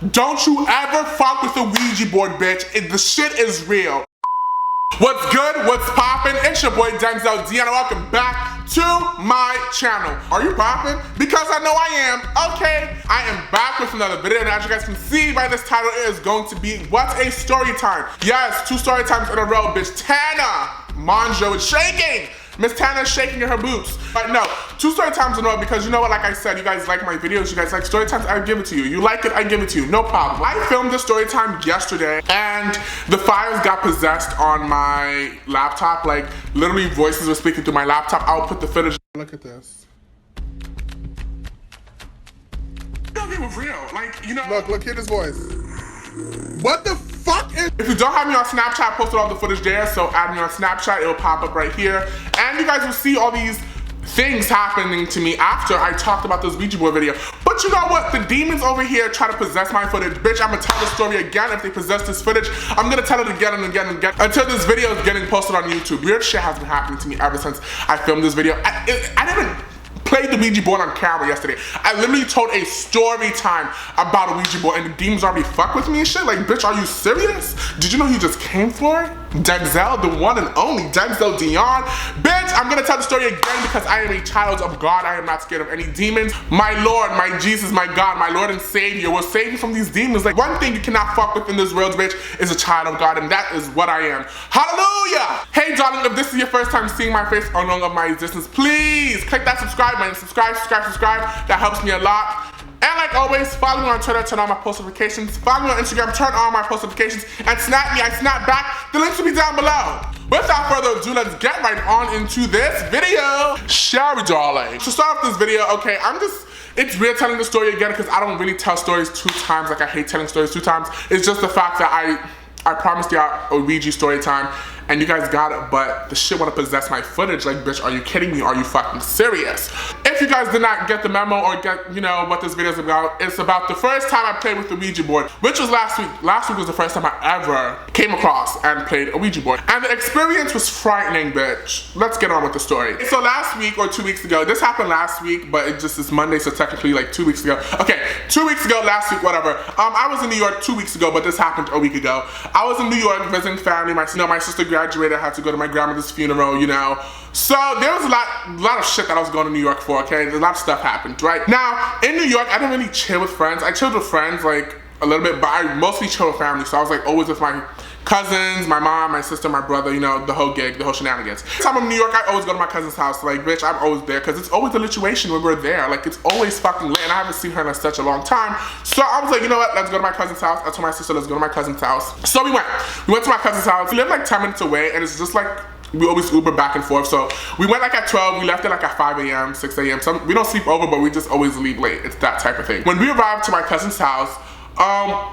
Don't you ever fuck with the Ouija board, bitch. The shit is real. What's good? What's poppin'? It's your boy Denzel D, and welcome back to my channel. Are you poppin'? Because I know I am. Okay, I am back with another video, and as you guys can see by this title, it is going to be What's a Story Time? Yes, 2 story times in a row, bitch. Tana Monjo is shaking. Miss Tana is shaking in her boots. But no, 2 story times in a row because you know what, like I said, you guys like my videos, you guys like story times, I give it to you. You like it, I give it to you, no problem. I filmed this story time yesterday and the files got possessed on my laptop. Like literally voices were speaking through my laptop. I'll put the footage. Look at this. It was real, like, you know. Look, hear this voice. What the fuck is— If you don't have me on Snapchat, I posted all the footage there, so add me on Snapchat, it'll pop up right here. And you guys will see all these things happening to me after I talked about this Ouija board video. But you know what? The demons over here try to possess my footage. Bitch, I'm gonna tell the story again. If they possess this footage, I'm gonna tell it again and again and again until this video is getting posted on YouTube. Weird shit has been happening to me ever since I filmed this video. I didn't played the Ouija board on camera yesterday. I literally told a story time about a Ouija board and the demons already fuck with me and shit. Like, bitch, are you serious? Did you know he just came for it? Denzel, the one and only Denzel Dion. Bitch, I'm gonna tell the story again because I am a child of God. I am not scared of any demons. My Lord, my Jesus, my God, my Lord and Savior will save you from these demons. Like, one thing you cannot fuck with in this world, bitch, is a child of God, and that is what I am. Hallelujah! Hey, darling, if this is your first time seeing my face or knowing of my existence, please click that subscribe button. Subscribe. That helps me a lot. And like always, follow me on Twitter, turn on my post notifications. Follow me on Instagram, turn on my post notifications. And snap me, I snap back. The links will be down below. Without further ado, let's get right on into this video. Shall we, darling? To start off this video, okay, it's weird telling the story again because I don't really tell stories 2 times. Like, I hate telling stories 2 times. It's just the fact that I promised y'all a Ouija story time and you guys got it, but the shit wanna possess my footage. Like, bitch, are you kidding me? Are you fucking serious? If you guys did not get the memo or get, you know, what this video is about, it's about the first time I played with the Ouija board, which was last week. Last week was the first time I ever came across and played a Ouija board. And the experience was frightening, bitch. Let's get on with the story. So last week or 2 weeks ago, this happened last week, but it just is Monday, so technically like 2 weeks ago. Okay, 2 weeks ago, last week, whatever. I was in New York 2 weeks ago, but this happened a week ago. I was in New York visiting family. My sister graduated. I had to go to my grandmother's funeral, you know. So there was a lot of shit that I was going to New York for, okay? A lot of stuff happened, right? Now, in New York, I didn't really chill with friends. I chilled with friends, like, a little bit, but I mostly chill with family. So I was, like, always with my cousins, my mom, my sister, my brother, you know, the whole gig, the whole shenanigans. Every time I'm in New York, I always go to my cousin's house. Like, bitch, I'm always there because it's always a lituation when we're there. Like, it's always fucking lit, and I haven't seen her in such a long time. So I was like, you know what, let's go to my cousin's house. I told my sister, let's go to my cousin's house. So we went to my cousin's house. We live like 10 minutes away, and it's just like, we always Uber back and forth. So we went like at 12, we left it like at 5 a.m., 6 a.m. So we don't sleep over, but we just always leave late. It's that type of thing. When we arrived to my cousin's house,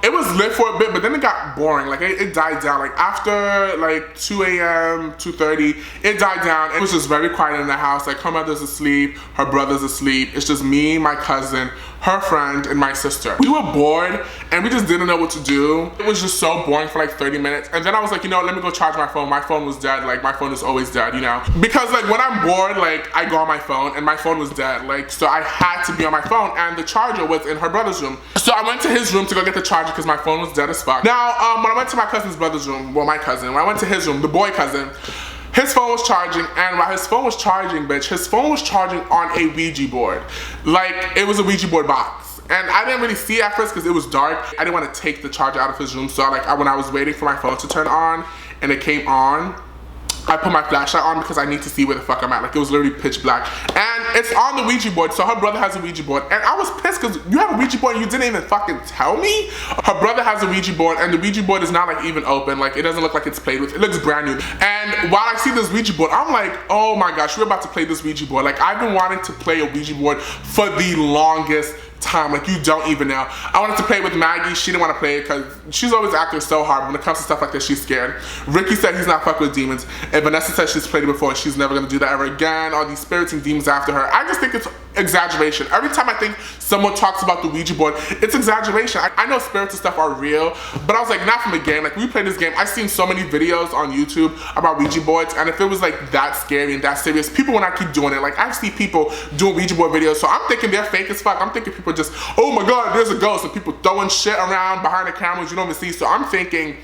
it was lit for a bit, but then it got boring. Like, it died down. Like, after like 2 a.m., 2:30, it died down. It was just very quiet in the house. Like, her mother's asleep, her brother's asleep. It's just me, my cousin, her friend, and my sister. We were bored, and we just didn't know what to do. It was just so boring for like 30 minutes. And then I was like, you know, let me go charge my phone. My phone was dead. Like, my phone is always dead, you know? Because like, when I'm bored, like, I go on my phone, and my phone was dead. Like, so I had to be on my phone, and the charger was in her brother's room. So I went to his room to go get the charger because my phone was dead as fuck. Now, when I went to my cousin's brother's room, well, my cousin, when I went to his room, the boy cousin, his phone was charging, and while his phone was charging, bitch, his phone was charging on a Ouija board. Like, it was a Ouija board box. And I didn't really see it at first because it was dark. I didn't want to take the charger out of his room, so like, when I was waiting for my phone to turn on, and it came on, I put my flashlight on because I need to see where the fuck I'm at. Like, it was literally pitch black. And it's on the Ouija board, so her brother has a Ouija board. And I was pissed because you have a Ouija board and you didn't even fucking tell me? Her brother has a Ouija board, and the Ouija board is not like even open. Like, it doesn't look like it's played with. It looks brand new. And while I see this Ouija board, I'm like, oh my gosh, we're about to play this Ouija board. Like, I've been wanting to play a Ouija board for the longest time. Like, you don't even know. I wanted to play with Maggie. She didn't want to play it because she's always acting so hard. When it comes to stuff like this, she's scared. Ricky said he's not fucking with demons, and Vanessa said she's played it before and she's never gonna do that ever again. All these spirits and demons after her. I just think it's exaggeration. Every time I think someone talks about the Ouija board, it's exaggeration. I know spirits and stuff are real, but I was like, not from a game. Like, we played this game. I've seen so many videos on YouTube about Ouija boards, and if it was like that scary and that serious, people would not keep doing it. Like, I see people doing Ouija board videos, so I'm thinking they're fake as fuck. I'm thinking people just, oh my god, there's a ghost, and people throwing shit around behind the cameras you don't even see. So I'm thinking,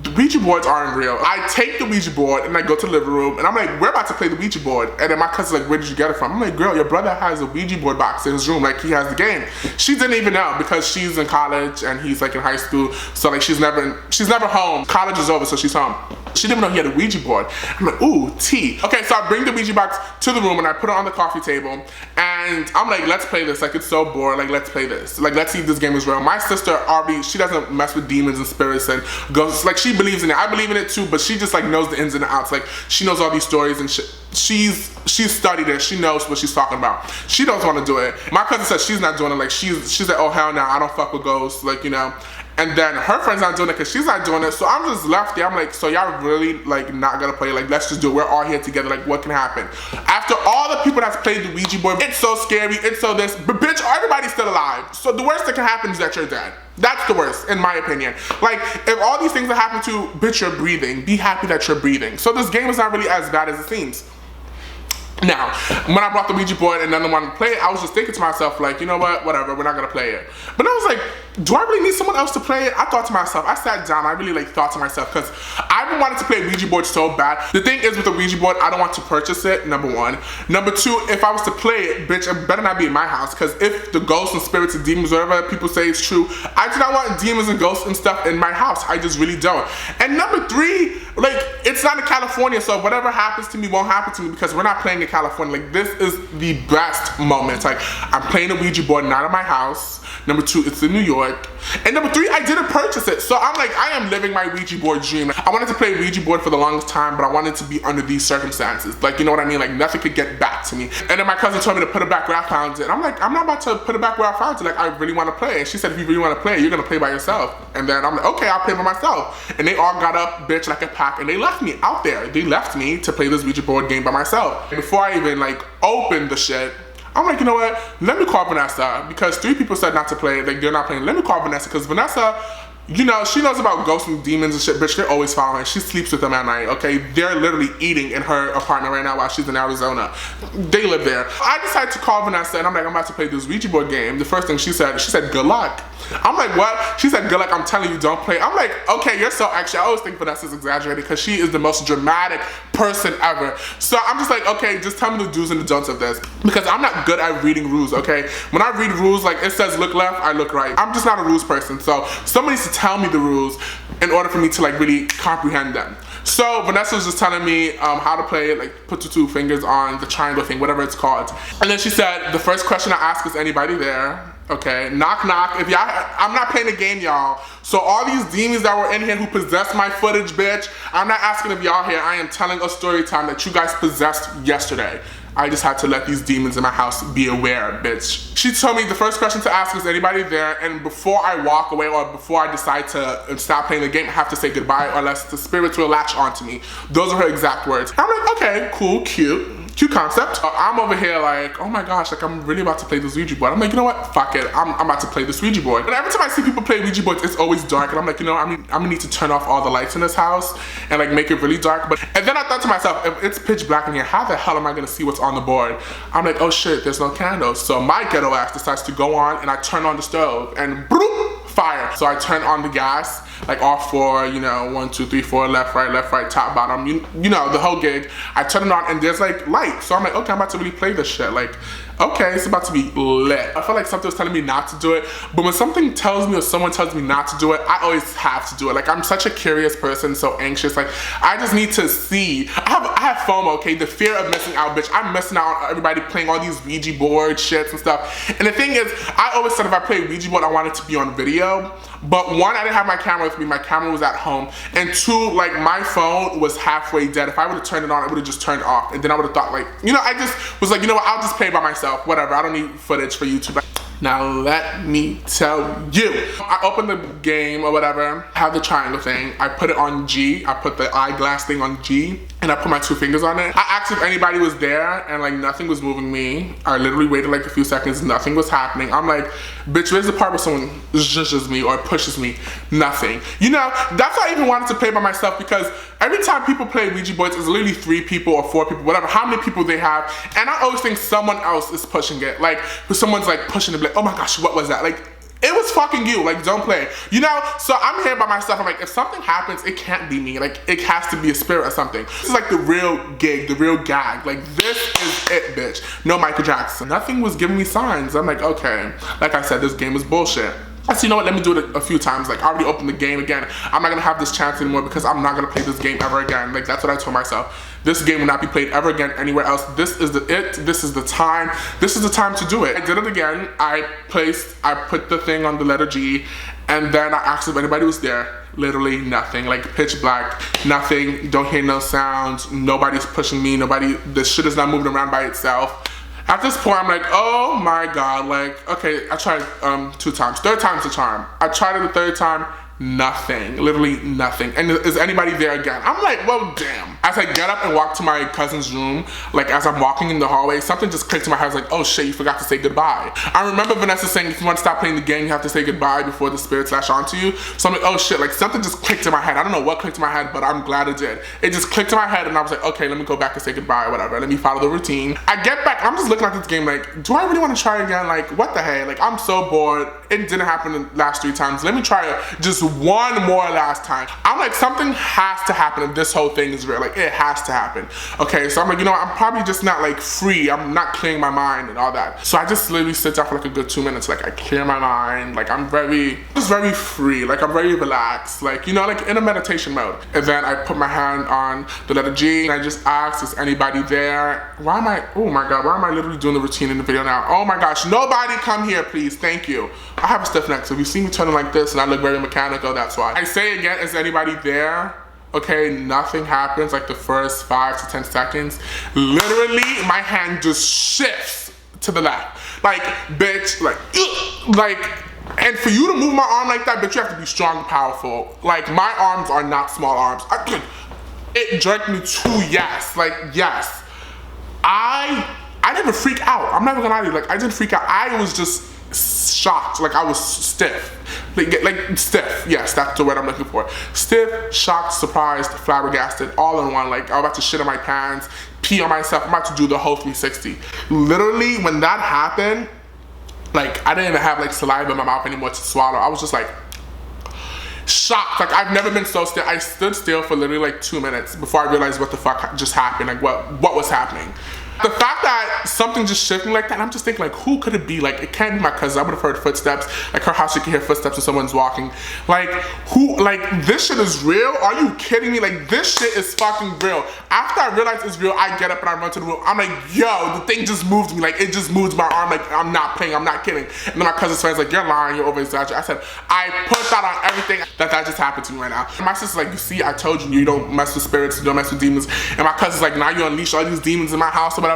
the Ouija boards aren't real. I take the Ouija board and I go to the living room and I'm like, we're about to play the Ouija board. And then my cousin's like, where did you get it from? I'm like, girl, your brother has a Ouija board box in his room. Like, he has the game. She didn't even know because she's in college and he's like in high school. So like, she's never home. College is over, so she's home. She didn't even know he had a Ouija board. I'm like, ooh, tea. Okay, so I bring the Ouija box to the room and I put it on the coffee table. And I'm like, let's play this. Like, it's so boring. Like, let's play this. Like, let's see if this game is real. My sister, Arby, she doesn't mess with demons and spirits and ghosts. Like, she believes in it. I believe in it too, but she just like knows the ins and outs. Like, she knows all these stories and shit. She's studied it. She knows what she's talking about. She doesn't want to do it. My cousin says she's not doing it. Like, she's like, oh hell no, I don't fuck with ghosts. Like, you know. And then her friend's not doing it because she's not doing it. So I'm just left there. I'm like, so y'all really like not gonna play? Like, let's just do it. We're all here together. Like, what can happen? After all the people that's played the Ouija board, it's so scary, it's so this, but bitch, everybody's still alive. So the worst that can happen is that you're dead. That's the worst, in my opinion. Like, if all these things that happen to, bitch, you're breathing. Be happy that you're breathing. So this game is not really as bad as it seems. Now, when I brought the Ouija board and none wanted to play it, I was just thinking to myself, like, you know what, whatever, we're not gonna play it. But I was like, do I really need someone else to play it? I thought to myself, I sat down, I really like thought to myself, because I've been wanting to play a Ouija board so bad. The thing is with the Ouija board, I don't want to purchase it, number one. Number two, if I was to play it, bitch, it better not be in my house, because if the ghosts and spirits and demons, whatever people say is true, I do not want demons and ghosts and stuff in my house. I just really don't. And number three, like, it's not in California, so whatever happens to me won't happen to me because we're not playing in California. Like, this is the best moment. Like, I'm playing a Ouija board not in my house. Number two, it's in New York. And number three, I didn't purchase it. So I'm like, I am living my Ouija board dream. I wanted to play Ouija board for the longest time, but I wanted to be under these circumstances. Like, you know what I mean? Like, nothing could get back to me. And then my cousin told me to put it back where I found it. And I'm like, I'm not about to put it back where I found it. Like, I really want to play. And she said, if you really want to play, you're going to play by yourself. And then I'm like, okay, I'll play by myself. And they all got up, bitch, like a pack, and they left me out there. They left me to play this Ouija board game by myself. And before I even, like, opened the shit, I'm like, you know what? Let me call Vanessa, because 3 people said not to play it. Like, they're not playing. Let me call Vanessa, because Vanessa, you know, she knows about ghosts and demons and shit, bitch. They're always following. She sleeps with them at night, okay? They're literally eating in her apartment right now while she's in Arizona. They live there. I decided to call Vanessa, and I'm like, I'm about to play this Ouija board game. The first thing she said, good luck. I'm like, what? She said, good luck, I'm telling you, don't play. I'm like, okay, you're so actually, I always think Vanessa's exaggerated because she is the most dramatic person ever. So I'm just like, okay, just tell me the do's and the don'ts of this, because I'm not good at reading rules, okay? When I read rules, like, it says look left, I look right. I'm just not a rules person, so somebody needs to tell me the rules in order for me to, like, really comprehend them. So Vanessa was just telling me how to play it, like put the 2 fingers on the triangle thing, whatever it's called. And then she said, the first question I ask is anybody there? Okay, knock knock. If y'all, I'm not playing a game, y'all. So all these demons that were in here who possessed my footage, bitch, I'm not asking if y'all here. I am telling a story time that you guys possessed yesterday. I just had to let these demons in my house be aware, bitch. She told me the first question to ask is anybody there, and before I walk away or before I decide to stop playing the game, I have to say goodbye or else the spirits will latch onto me. Those are her exact words. I'm like, okay, cool, cute concept. I'm over here like, oh my gosh, like I'm really about to play this Ouija board. I'm like, you know what, fuck it, I'm about to play this Ouija board. But every time I see people play Ouija boards, it's always dark, and I'm like, you know, I'm gonna need to turn off all the lights in this house and like make it really dark. And then I thought to myself, if it's pitch black in here, how the hell am I gonna see what's on the board? I'm like, oh shit, there's no candles. So my ghetto ass decides to go on, and I turn on the stove, and boop, fire. So I turn on the gas, like all 4, you know, 1, 2, 3, 4, left, right, top, bottom, you know, the whole gig. I turn it on and there's like light. So I'm like, okay, I'm about to really play this shit. Like, okay, it's about to be lit. I feel like something was telling me not to do it, but when something tells me or someone tells me not to do it, I always have to do it. Like, I'm such a curious person, so anxious. Like, I just need to see. I have FOMO, okay, the fear of missing out, bitch. I'm missing out on everybody playing all these Ouija board shits and stuff. And the thing is, I always said if I play Ouija board, I want it to be on video. But 1, I didn't have my camera with me. My camera was at home. And 2, like, my phone was halfway dead. If I would have turned it on, it would have just turned off. And then I would have thought, like, you know, I just was like, you know what, I'll just play by myself. Whatever, I don't need footage for YouTube. Now let me tell you. I opened the game or whatever, have the triangle thing. I put it on G. I put the eyeglass thing on G. and I put my 2 fingers on it. I asked if anybody was there, and like nothing was moving me. I literally waited like a few seconds, nothing was happening. I'm like, bitch, where's the part where someone zhuzhes me or pushes me? Nothing. You know, that's why I even wanted to play by myself, because every time people play Ouija boards, it's literally 3 people or 4 people, whatever, how many people they have, and I always think someone else is pushing it. Like, if someone's like pushing it, like, oh my gosh, what was that? Like, it was fucking you, like, don't play. You know, so I'm here by myself. I'm like, if something happens, it can't be me. Like, it has to be a spirit or something. This is like the real gig, the real gag. Like, this is it, bitch. No Michael Jackson. Nothing was giving me signs. I'm like, okay. Like I said, this game is bullshit. I said, you know what, let me do it a few times. Like, I already opened the game again. I'm not gonna have this chance anymore because I'm not gonna play this game ever again. Like, that's what I told myself. This game will not be played ever again anywhere else. This is this is the time. This is the time to do it. I did it again. I put the thing on the letter G, and then I asked if anybody was there. Literally nothing, like pitch black, nothing, don't hear no sounds, nobody's pushing me, the shit is not moving around by itself. At this point, I'm like, oh my God, like, okay, I tried 2 times, 3rd time's the charm. I tried it the 3rd time, nothing, literally nothing. And is anybody there again? I'm like, well, damn. As I get up and walk to my cousin's room, like as I'm walking in the hallway, something just clicked in my head. I was like, oh shit, you forgot to say goodbye. I remember Vanessa saying, if you want to stop playing the game, you have to say goodbye before the spirits lash onto you. So I'm like, oh shit, like something just clicked in my head. I don't know what clicked in my head, but I'm glad it did. It just clicked in my head, and I was like, okay, let me go back and say goodbye or whatever. Let me follow the routine. I get back, I'm just looking at this game like, do I really want to try again? Like, what the hell? Like, I'm so bored. It didn't happen the last 3 times. Let me try it just one more last time. I'm like, something has to happen if this whole thing is real. Like, it has to happen. Okay, so I'm like, you know, I'm probably just not like free. I'm not clearing my mind and all that. So I just literally sit down for like a good 2 minutes. Like, I clear my mind. Like, I'm just very free. Like, I'm very relaxed. Like, you know, like in a meditation mode. And then I put my hand on the letter G, and I just asked, is anybody there? Oh my God, why am I literally doing the routine in the video now? Oh my gosh, nobody come here, please, thank you. I have a stiff neck, so if you see me turning like this and I look very mechanical, that's why. I say again, is anybody there? Okay, nothing happens like the first 5 to 10 seconds. Literally, my hand just shifts to the left. Like, bitch, and for you to move my arm like that, bitch, you have to be strong and powerful. Like, my arms are not small arms. It jerked me to yes, like, yes. I didn't freak out. I'm never gonna lie to you, like, I didn't freak out. I was just shocked, like I was stiff. Like stiff, yes, that's the word I'm looking for. Stiff, shocked, surprised, flabbergasted, all in one. Like, I'm about to shit in my pants, pee on myself, I'm about to do the whole 360. Literally, when that happened, like, I didn't even have like saliva in my mouth anymore to swallow. I was just like, shocked. Like, I've never been so still. I stood still for literally like 2 minutes before I realized what the fuck just happened, like what was happening. The fact that something just shifted like that, I'm just thinking, like, who could it be? Like, it can't be my cousin. I would have heard footsteps. Like, her house, you can hear footsteps when someone's walking. Like, who, like, this shit is real? Are you kidding me? Like, this shit is fucking real. After I realize it's real, I get up and I run to the room. I'm like, yo, the thing just moved me. Like, it just moved my arm. Like, I'm not playing, I'm not kidding. And then my cousin's friend's like, you're lying, you're over-exaggerating. I said, I put that on everything that just happened to me right now. And my sister's like, you see, I told you, you don't mess with spirits, you don't mess with demons. And my cousin's like, now you unleash all these demons in my house or whatever.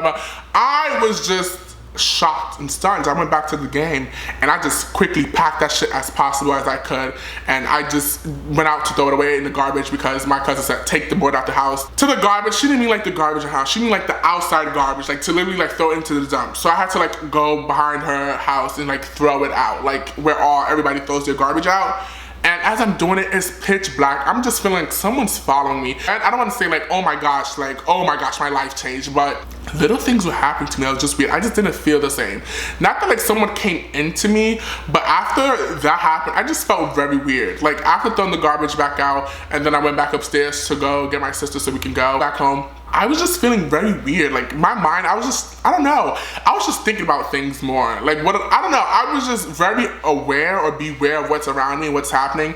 I was just shocked and stunned. I went back to the game and I just quickly packed that shit as possible as I could, and I just went out to throw it away in the garbage because my cousin said take the board out the house. To the garbage, she didn't mean like the garbage in the house, she mean like the outside garbage, like to literally like throw it into the dump. So I had to like go behind her house and like throw it out, like where everybody throws their garbage out. And as I'm doing it, it's pitch black. I'm just feeling like someone's following me. And I don't want to say like, oh my gosh, my life changed, but little things were happening to me. It was just weird. I just didn't feel the same. Not that like someone came into me, but after that happened, I just felt very weird. Like, after throwing the garbage back out, and then I went back upstairs to go get my sister so we can go back home, I was just feeling very weird. Like, my mind, I don't know. I was just thinking about things more. Like, I don't know. I was just very aware or beware of what's around me, what's happening.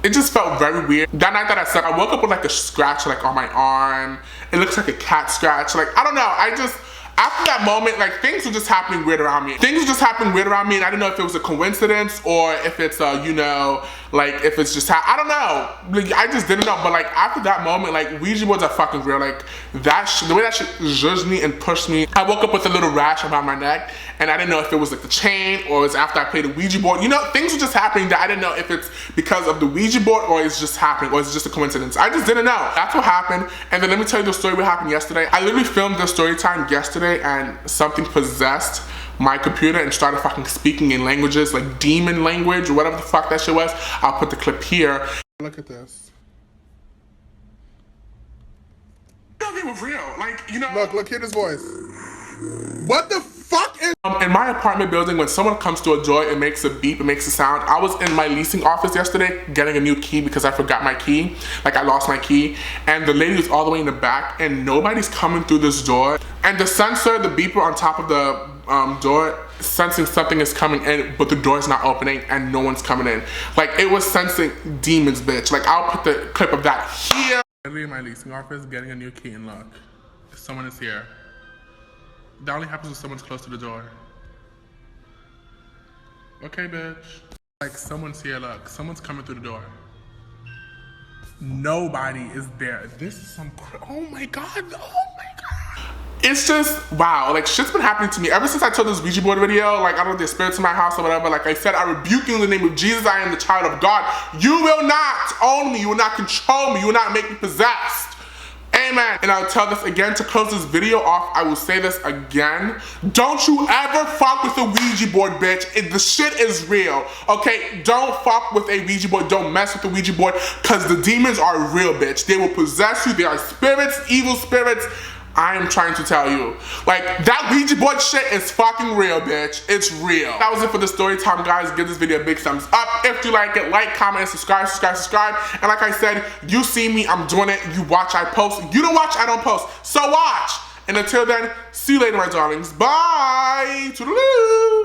It just felt very weird. That night that I slept, I woke up with like a scratch like on my arm. It looks like a cat scratch. Like, I don't know. after that moment, like, things were just happening weird around me. Things were just happening weird around me, and I didn't know if it was a coincidence or if it's you know, like, if it's just I don't know. Like, I just didn't know. But like, after that moment, like, Ouija boards are fucking real. Like, the way that shit zhuzhed me and pushed me, I woke up with a little rash around my neck, and I didn't know if it was like the chain or it was after I played a Ouija board. You know, things were just happening that I didn't know if it's because of the Ouija board or it's just happening or it's just a coincidence. I just didn't know. That's what happened. And then let me tell you the story what happened yesterday. I literally filmed the story time yesterday, and something possessed my computer and started fucking speaking in languages, like demon language or whatever the fuck that shit was. I'll put the clip here. Look at this. It was real, like, you know. Look, hear this voice. What the fuck is... in my apartment building, when someone comes to a door, it makes a beep, it makes a sound. I was in my leasing office yesterday getting a new key because I forgot my key. Like, I lost my key. And the lady was all the way in the back, and nobody's coming through this door. And the sensor, the beeper on top of the door, sensing something is coming in, but the door's not opening and no one's coming in. Like, it was sensing demons, bitch. Like, I'll put the clip of that here. Literally in my leasing office getting a new key, and look, someone is here. That only happens when someone's close to the door. Okay, bitch. Like, someone's here, look. Someone's coming through the door. Nobody is there. This is some oh my god, oh my god. It's just, wow, like, shit's been happening to me ever since I told this Ouija board video. Like, I don't know, there's spirits in my house or whatever. Like I said, I rebuke you in the name of Jesus. I am the child of God. You will not own me. You will not control me. You will not make me possessed. Amen. And I'll tell this again to close this video off. I will say this again. Don't you ever fuck with a Ouija board, bitch. The shit is real, okay? Don't fuck with a Ouija board. Don't mess with the Ouija board, because the demons are real, bitch. They will possess you. They are spirits, evil spirits. I am trying to tell you. Like, that Ouija board shit is fucking real, bitch. It's real. That was it for the story time, guys. Give this video a big thumbs up. If you like it, like, comment, and subscribe. And like I said, you see me, I'm doing it. You watch, I post. You don't watch, I don't post. So watch. And until then, see you later, my darlings. Bye. Toodaloo.